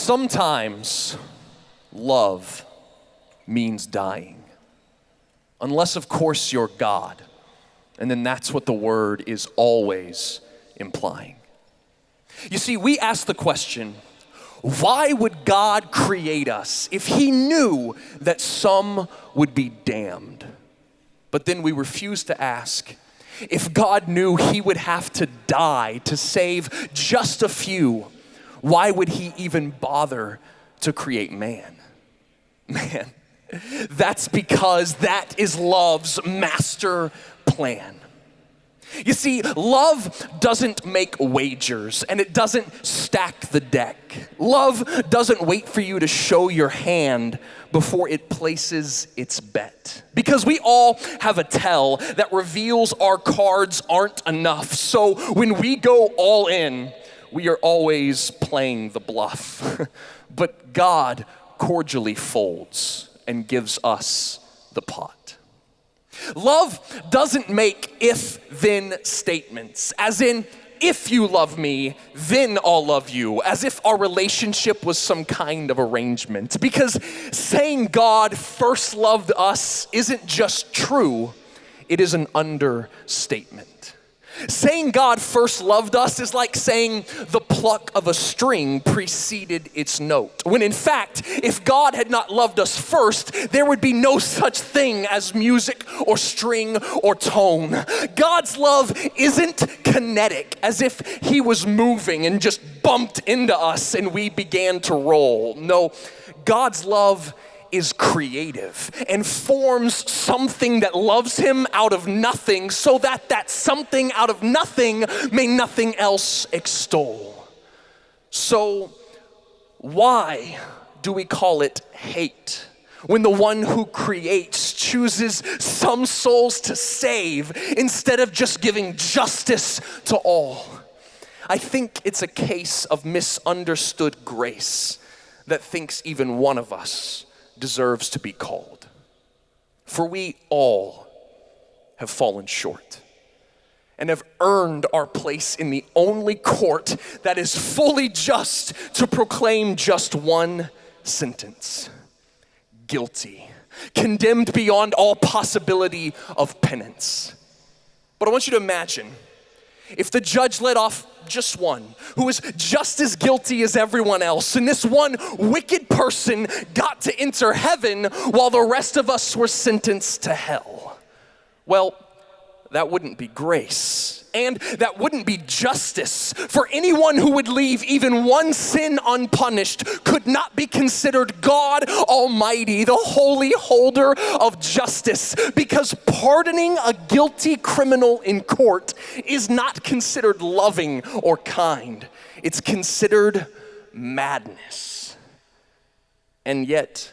Sometimes love means dying. Unless, of course, you're God. And then that's what the word is always implying. You see, we ask the question, why would God create us if he knew that some would be damned? But then we refuse to ask, if God knew he would have to die to save just a few, why would he even bother to create man? Man, that's because that is love's master plan. You see, love doesn't make wagers and it doesn't stack the deck. Love doesn't wait for you to show your hand before it places its bet. Because we all have a tell that reveals our cards aren't enough. So when we go all in, we are always playing the bluff. But God cordially folds and gives us the pot. Love doesn't make if-then statements, as in, if you love me, then I'll love you, as if our relationship was some kind of arrangement. Because saying God first loved us isn't just true, it is an understatement. Saying God first loved us is like saying the pluck of a string preceded its note. When in fact, if God had not loved us first, there would be no such thing as music or string or tone. God's love isn't kinetic, as if he was moving and just bumped into us and we began to roll. No, God's love is creative and forms something that loves him out of nothing, so that that something out of nothing may nothing else extol. So why do we call it hate when the one who creates chooses some souls to save instead of just giving justice to all? I think it's a case of misunderstood grace that thinks even one of us deserves to be called. For we all have fallen short and have earned our place in the only court that is fully just to proclaim just one sentence: guilty, condemned beyond all possibility of penance. But I want you to imagine if the judge let off just one who was just as guilty as everyone else, and this one wicked person got to enter heaven while the rest of us were sentenced to hell. Well, that wouldn't be grace. And that wouldn't be justice. For anyone who would leave even one sin unpunished could not be considered God Almighty, the holy holder of justice, because pardoning a guilty criminal in court is not considered loving or kind. It's considered madness. And yet,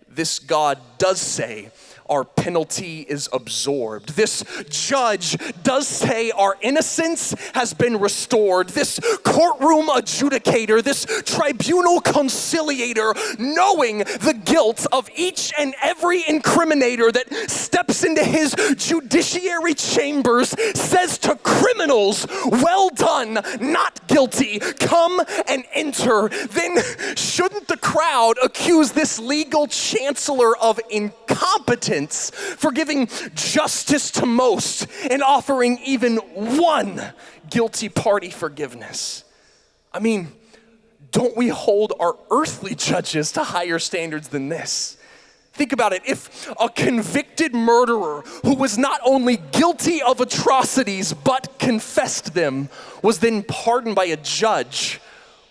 this God does say our penalty is absorbed. This judge does say our innocence has been restored. This courtroom adjudicator, this tribunal conciliator, knowing the guilt of each and every incriminator that steps into his judiciary chambers, says to criminals, well done, not guilty, come and enter. Then shouldn't the crowd accuse this legal chancellor of incompetence for giving justice to most and offering even one guilty party forgiveness? I mean, don't we hold our earthly judges to higher standards than this? Think about it. If a convicted murderer who was not only guilty of atrocities but confessed them was then pardoned by a judge,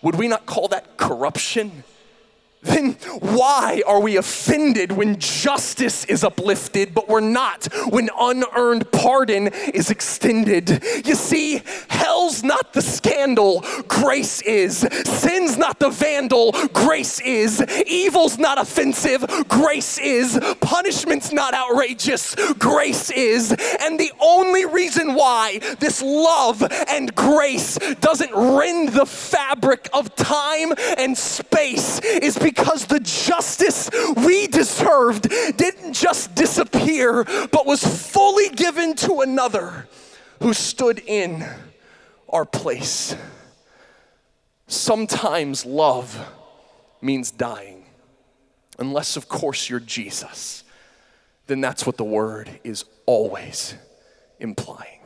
would we not call that corruption? Then why are we offended when justice is uplifted, but we're not when unearned pardon is extended? You see, hell's not the scandal, grace is. Sin's not the vandal, grace is. Evil's not offensive, grace is. Punishment's not outrageous, grace is. And the only reason why this love and grace doesn't rend the fabric of time and space is because the justice we deserved didn't just disappear, but was fully given to another who stood in our place. Sometimes love means dying, unless, of course, you're Jesus, then that's what the word is always implying.